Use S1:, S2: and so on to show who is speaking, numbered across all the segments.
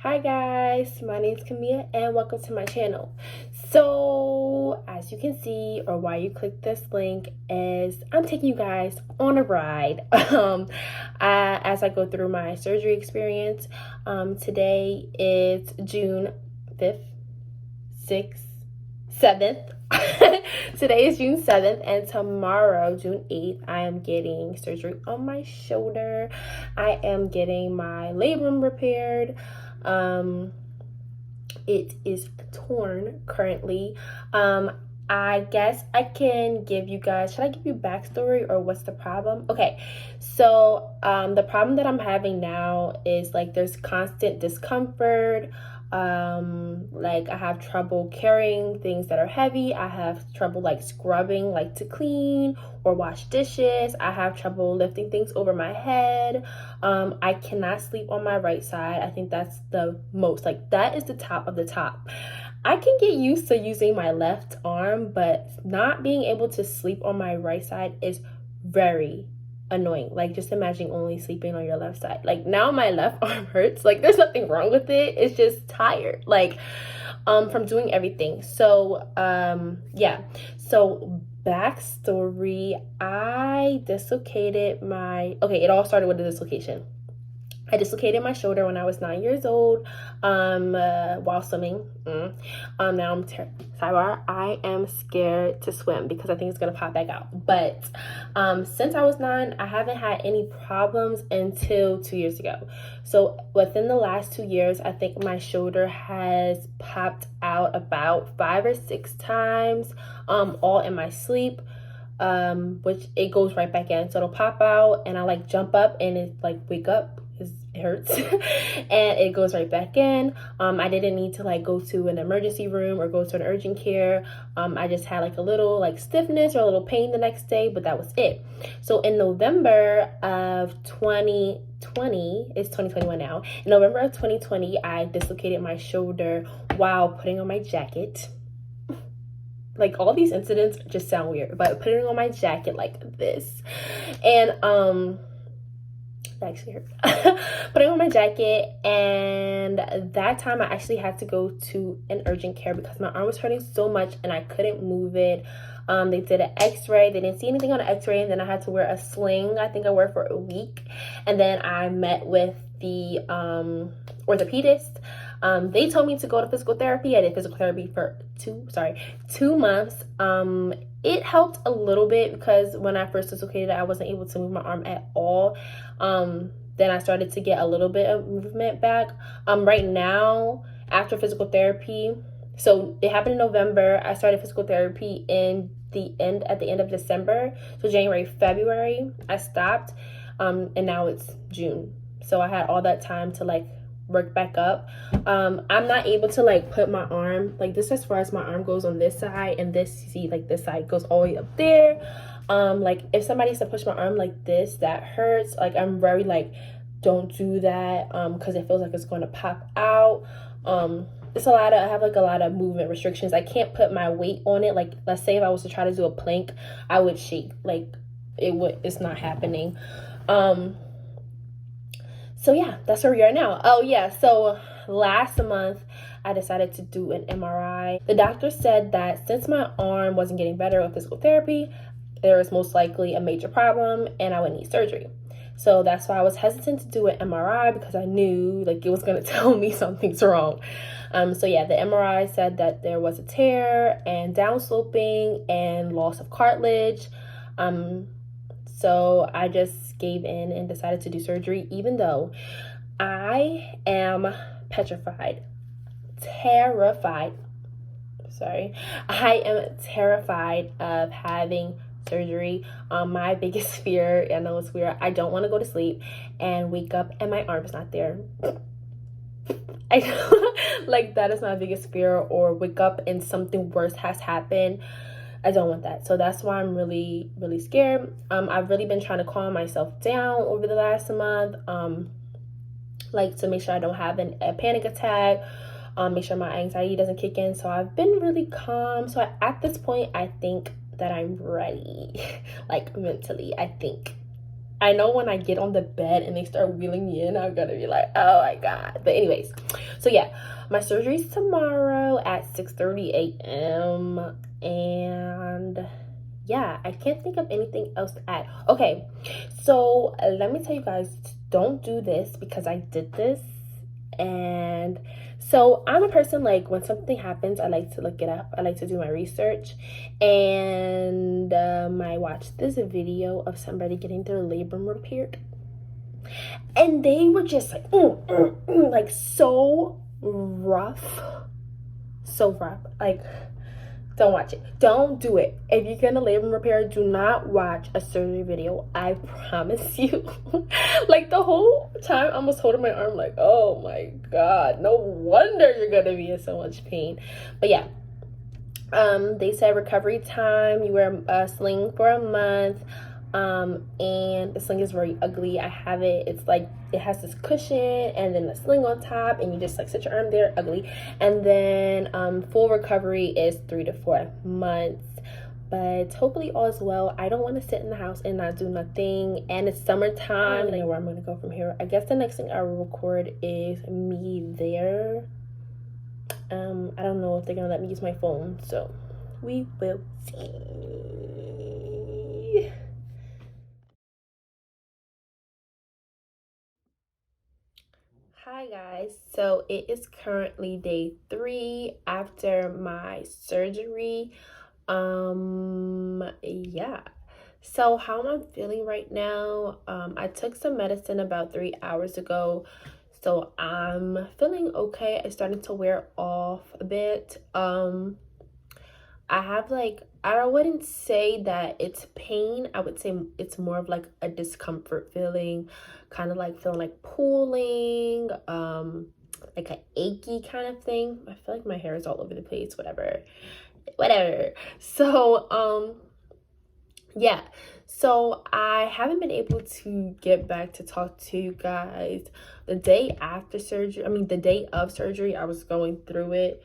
S1: Hi guys, my name is Cammia and welcome to my channel. So as you can see, or why you click this link, is I'm taking you guys on a ride as I go through my surgery experience. Today is June 5th, 6th, 7th. Today is June 7th, and tomorrow, June 8th, I am getting surgery on my shoulder. I am getting my labrum repaired. It is torn currently. I guess I can give you guys, should I give you backstory or what's the problem? Okay, so the problem that I'm having now is like there's constant discomfort. Like I have trouble carrying things that are heavy. I have trouble like scrubbing, like to clean or wash dishes. I have trouble lifting things over my head. I cannot sleep on my right side. I think that's the most, like that is the top of the top. I can get used to using my left arm, but not being able to sleep on my right side is very annoying. Like just imagine only sleeping on your left side. Like now my left arm hurts. Like there's nothing wrong with it, it's just tired, like from doing everything. So yeah, so backstory, I dislocated my, okay, it all started with a dislocation. I dislocated my shoulder when I was 9 years old while swimming. Now I'm sidebar, I am scared to swim because I think it's gonna pop back out. But since I was 9, I haven't had any problems until 2 years ago. So within the last 2 years, I think my shoulder has popped out about 5 or 6 times, all in my sleep. Which it goes right back in. So it'll pop out and I like jump up and it like wake up. It hurts and it goes right back in. I didn't need to like go to an emergency room or go to an urgent care. I just had like a little like stiffness or a little pain the next day, but that was it. So in November of 2020, it's 2021 now. In November of 2020, I dislocated my shoulder while putting on my jacket. Like all these incidents just sound weird, but putting on my jacket like this, and actually hurt. Putting on my jacket, and that time I actually had to go to an urgent care because my arm was hurting so much and I couldn't move it. They did an x-ray. They didn't see anything on the x-ray, and then I had to wear a sling. I think I wore it for a week, and then I met with the orthopedist. They told me to go to physical therapy. I did physical therapy for 2 months. It helped a little bit because when I first dislocated it, I wasn't able to move my arm at all. Then I started to get a little bit of movement back. Right now, after physical therapy, so it happened in November. I started physical therapy at the end of December. So January, February, I stopped. And now it's June. So I had all that time to like work back up. I'm not able to like put my arm like this as far as my arm goes on this side, and this, you see, like this side goes all the way up there. Like if somebody used to push my arm like this, that hurts. Like I'm very like, don't do that because it feels like it's going to pop out. It's I have like a lot of movement restrictions. I can't put my weight on it. Like let's say if I was to try to do a plank, I would shake. Like it's not happening. So yeah, that's where we are now. Oh yeah, so last month I decided to do an MRI. The doctor said that since my arm wasn't getting better with physical therapy, there was most likely a major problem and I would need surgery. So that's why I was hesitant to do an MRI, because I knew like it was gonna tell me something's wrong. So yeah, the MRI said that there was a tear and downsloping and loss of cartilage. So I just gave in and decided to do surgery, even though I am petrified, terrified. I am terrified of having surgery. My biggest fear, I know it's weird, I don't want to go to sleep and wake up and my arm's not there. Like that is my biggest fear, or wake up and something worse has happened. I don't want that. So that's why I'm really, really scared. I've really been trying to calm myself down over the last month, like to make sure I don't have a panic attack, make sure my anxiety doesn't kick in. So I've been really calm. So at this point, I think that I'm ready, like mentally, I think. I know when I get on the bed and they start wheeling me in, I'm gonna be like, oh my God. But anyways, so yeah, my surgery's tomorrow at 6:30 a.m. And yeah, I can't think of anything else to add. Okay, so let me tell you guys, don't do this because I did this. And so I'm a person, like, when something happens, I like to look it up. I like to do my research. And I watched this video of somebody getting their labrum repaired. And they were just like, like so rough. So rough. Like, don't watch it. Don't do it. If you're gonna labrum repair, do not watch a surgery video. I promise you. Like, the whole time I was holding my arm like, oh my God, no wonder you're gonna be in so much pain. But yeah, they said recovery time, you wear a sling for a month. And the sling is very ugly. I have it. It's like, it has this cushion and then a sling on top, and you just like sit your arm there. Ugly. And then full recovery is 3 to 4 months. But hopefully all is well. I don't want to sit in the house and not do nothing. And it's summertime. I don't know where I'm going to go from here. I guess the next thing I will record is me there. I don't know if they're going to let me use my phone. So we will see. Hi guys, so it is currently day 3 after my surgery. Yeah, so how am I feeling right now? I took some medicine about 3 hours ago, so I'm feeling okay. It's starting to wear off a bit. I have like, I wouldn't say that it's pain. I would say it's more of like a discomfort feeling, kind of like feeling like pulling, like an achy kind of thing. I feel like my hair is all over the place, whatever. So, yeah. So I haven't been able to get back to talk to you guys. The day after surgery, the day of surgery, I was going through it.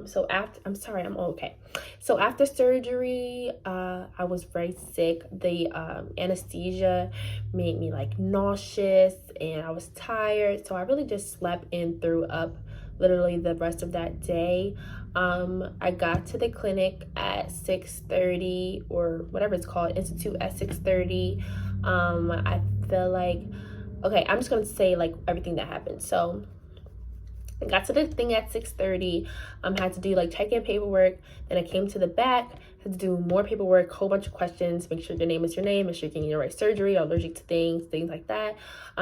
S1: So after, I'm sorry, I'm okay. So after surgery, I was very sick. The anesthesia made me like nauseous and I was tired. So I really just slept and threw up literally the rest of that day. I got to the clinic at 6:30 or whatever it's called, institute at 6:30. I feel like, okay, I'm just going to say like everything that happened. So I got to the thing at 6:30, had to do like check-in paperwork. Then I came to the back, had to do more paperwork, whole bunch of questions, make sure your name is your name, make sure you're getting the right surgery, allergic to things like that.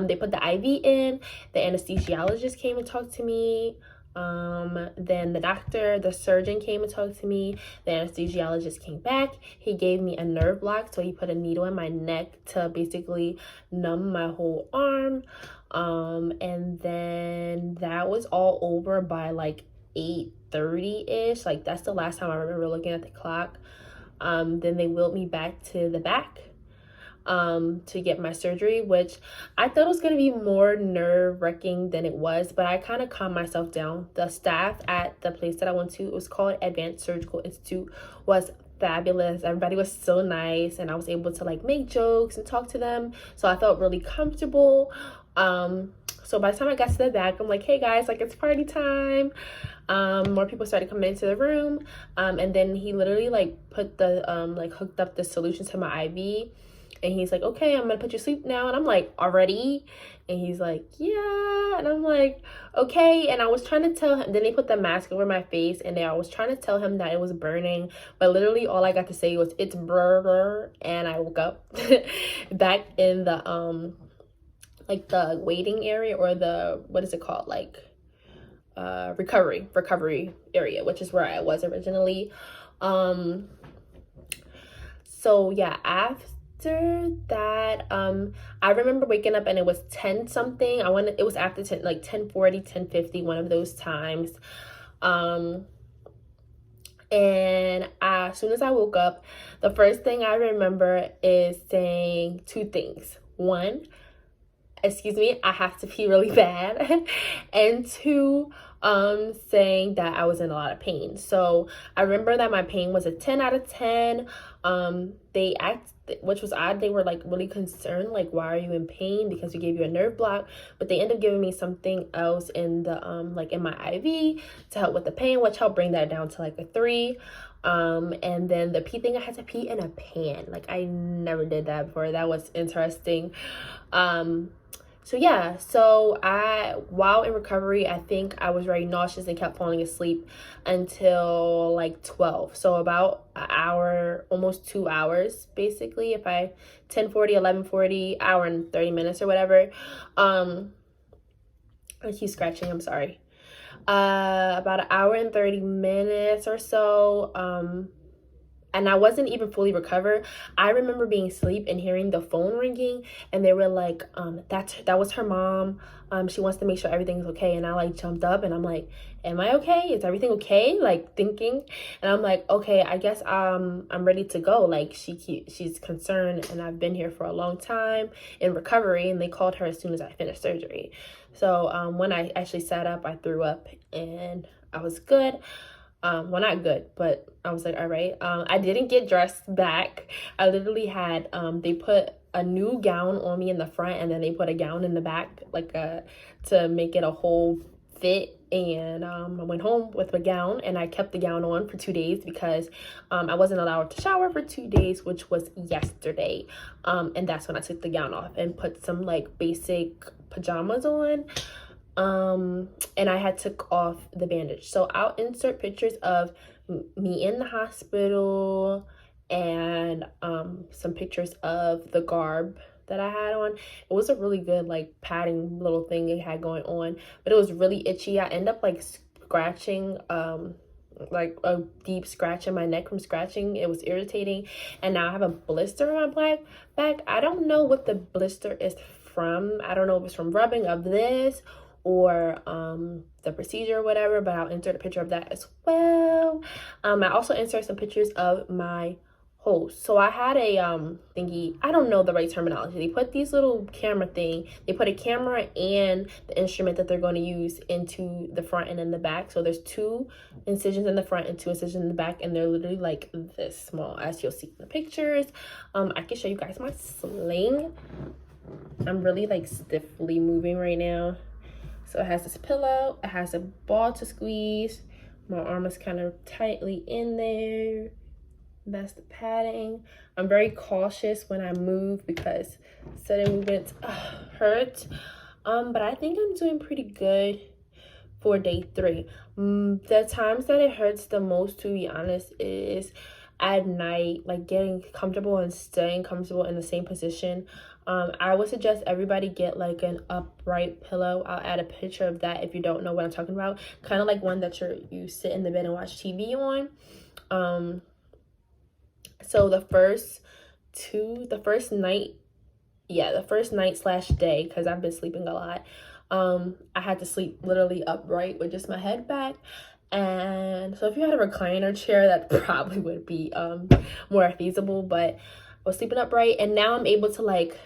S1: They put the IV in, the anesthesiologist came and talked to me. Then the doctor, the surgeon came and talked to me. The anesthesiologist came back. He gave me a nerve block, so he put a needle in my neck to basically numb my whole arm. And then that was all over by like 8:30-ish. Like, that's the last time I remember looking at the clock. Then they wheeled me back to the back to get my surgery, which I thought was going to be more nerve-wracking than it was, but I kind of calmed myself down. The staff at the place that I went to, it was called Advanced Surgical Institute, was fabulous. Everybody was so nice, and I was able to like make jokes and talk to them, so I felt really comfortable. So by the time I got to the back, I'm like, hey guys, like, it's party time. More people started coming into the room, and then he literally like put the like hooked up the solution to my IV. And he's like, okay, I'm gonna put you to sleep now. And I'm like, already? And he's like, yeah. And I'm like, okay. And I was trying to tell him, then they put the mask over my face, and I was trying to tell him that it was burning, but literally all I got to say was, it's brr. And I woke up back in the like the waiting area, or the, what is it called, like recovery area, which is where I was originally. So yeah, after that, I remember waking up and it was 10 something. It was after 10, like 10:40, 10:50, one of those times. And as soon as I woke up, the first thing I remember is saying 2 things. 1, excuse me, I have to pee really bad. And 2, saying that I was in a lot of pain. So I remember that my pain was a 10 out of 10. They asked, which was odd, they were like really concerned, like, why are you in pain, because we gave you a nerve block. But they ended up giving me something else in the like in my IV to help with the pain, which helped bring that down to like a 3. And then the pee thing, I had to pee in a pan. Like, I never did that before. That was interesting. So yeah, so while in recovery, I think I was very nauseous and kept falling asleep until like 12. So about an hour, almost 2 hours, basically. If I 10:40, 11:40, hour and 30 minutes or whatever. I keep scratching, I'm sorry. About an hour and 30 minutes or so. And I wasn't even fully recovered. I remember being asleep and hearing the phone ringing, and they were like, that was her mom. She wants to make sure everything's okay. And I like jumped up and I'm like, am I okay? Is everything okay? Like, thinking. And I'm like, okay, I guess I'm ready to go. Like, she's concerned, and I've been here for a long time in recovery, and they called her as soon as I finished surgery. So when I actually sat up, I threw up and I was good. Well, not good, but I was like, all right. I didn't get dressed back. I literally had, they put a new gown on me in the front, and then they put a gown in the back, like to make it a whole fit. And I went home with a gown, and I kept the gown on for 2 days because I wasn't allowed to shower for 2 days, which was yesterday. And that's when I took the gown off and put some like basic pajamas on. And I had took off the bandage. So I'll insert pictures of me in the hospital and some pictures of the garb that I had on. It was a really good like padding little thing it had going on, but it was really itchy. I ended up like scratching like a deep scratch in my neck from scratching. It was irritating, and now I have a blister on my back. I don't know what the blister is from. I don't know if it's from rubbing of this or the procedure or whatever, but I'll insert a picture of that as well. I also insert some pictures of my holes. So I had a thingy, I don't know the right terminology. They put these little camera thing, they put a camera and the instrument that they're going to use into the front and in the back. So there's 2 incisions in the front and 2 incisions in the back, and they're literally like this small, as you'll see in the pictures. I can show you guys my sling. I'm really like stiffly moving right now. So it has this pillow, it has a ball to squeeze. My arm is kind of tightly in there. That's the padding. I'm very cautious when I move because sudden movements hurt. But I think I'm doing pretty good for day 3. The times that it hurts the most, to be honest, is at night, like getting comfortable and staying comfortable in the same position. I would suggest everybody get like an upright pillow. I'll add a picture of that if you don't know what I'm talking about. Kind of like one that you sit in the bed and watch TV on. So the first night/day, because I've been sleeping a lot, I had to sleep literally upright with just my head back. And so if you had a recliner chair, that probably would be more feasible, but I was sleeping upright, and now I'm able to like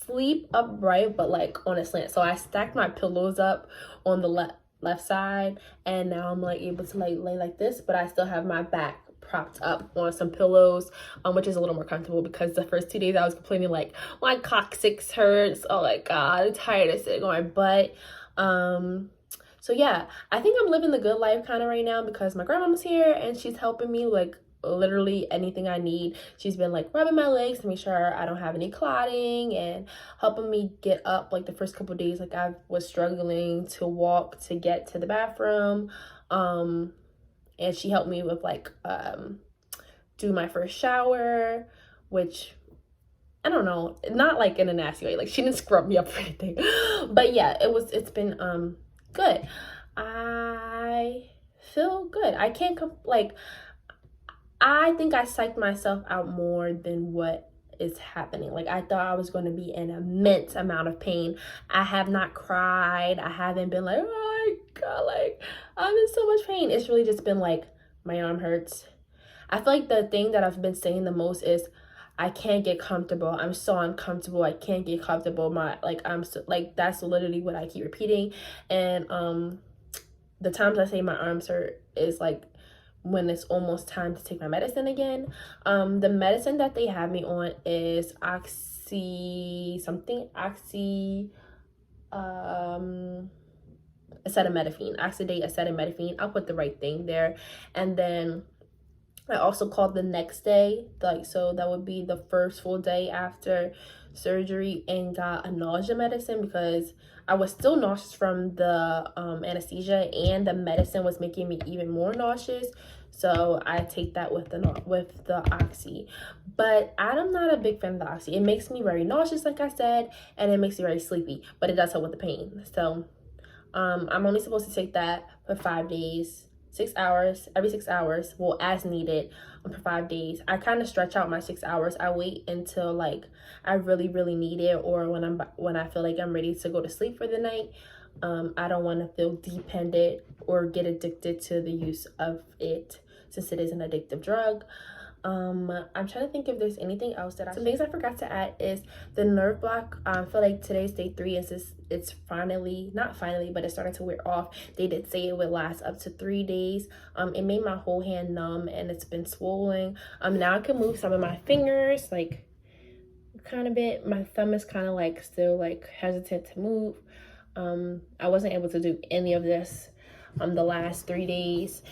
S1: sleep upright but like on a slant. So I stacked my pillows up on the left side, and now I'm like able to like lay like this, but I still have my back propped up on some pillows, which is a little more comfortable, because the first 2 days I was complaining like my coccyx hurts. Oh my god, I'm tired of sitting on my butt. So yeah, I think I'm living the good life kind of right now, because my grandma's here and she's helping me like literally anything I need. She's been like rubbing my legs to make sure I don't have any clotting and helping me get up. Like the first couple days, like I was struggling to walk to get to the bathroom, and she helped me with like do my first shower, which I don't know, not like in a nasty way, like she didn't scrub me up or anything, but yeah, it's been good. I feel good. I can't like, I think I psyched myself out more than what is happening. Like I thought I was going to be in immense amount of pain. I have not cried. I haven't been like, oh my god, like I'm in so much pain. It's really just been like my arm hurts. I feel like the thing that I've been saying the most is I can't get comfortable. I'm so uncomfortable. I can't get comfortable. I'm so, like, that's literally what I keep repeating. And the times I say my arms hurt is like when it's almost time to take my medicine again. The medicine that they have me on is acetaminophen. I'll put the right thing there. And then I also called the next day, like, so that would be the first full day after surgery, and got a nausea medicine because I was still nauseous from the anesthesia, and the medicine was making me even more nauseous. So I take that with the oxy. But I'm not a big fan of the oxy. It makes me very nauseous, like I said, and it makes me very sleepy, but it does help with the pain. So I'm only supposed to take that for 5 days. 6 hours, every 6 hours, well, as needed, for 5 days. I kind of stretch out my 6 hours. I wait until like I really need it, or when I feel like I'm ready to go to sleep for the night. I don't want to feel dependent or get addicted to the use of it, since it is an addictive drug. I'm trying to think if there's anything else that some things I forgot to add is the nerve block. I feel like today's day 3, and since it's not finally, but it's starting to wear off. They did say it would last up to 3 days. It made my whole hand numb, and it's been swollen. Now I can move some of my fingers, like kind of bit. My thumb is kind of like still like hesitant to move. I wasn't able to do any of this the last 3 days.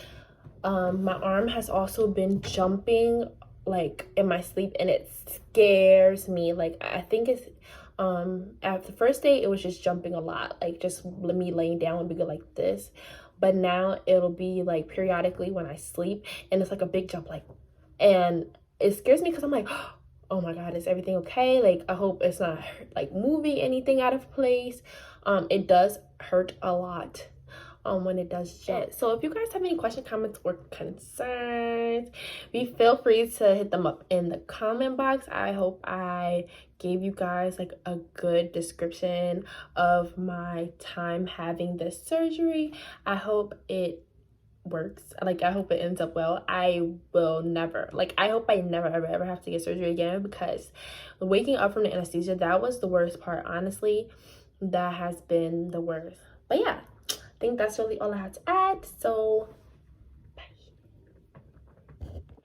S1: My arm has also been jumping like in my sleep, and it scares me. Like I think it's at the first day it was just jumping a lot, like just me laying down would be good like this, but now it'll be like periodically when I sleep, and it's like a big jump, like, and it scares me because I'm like, oh my god, is everything okay? Like I hope it's not like moving anything out of place. It does hurt a lot when it does jet. So if you guys have any questions, comments, or concerns, feel free to hit them up in the comment box. I hope I gave you guys like a good description of my time having this surgery. I hope it works. Like I hope it ends up well. I hope I never ever have to get surgery again, because waking up from the anesthesia, that was the worst part. Honestly, that has been the worst. But yeah, I think that's really all I have to add. So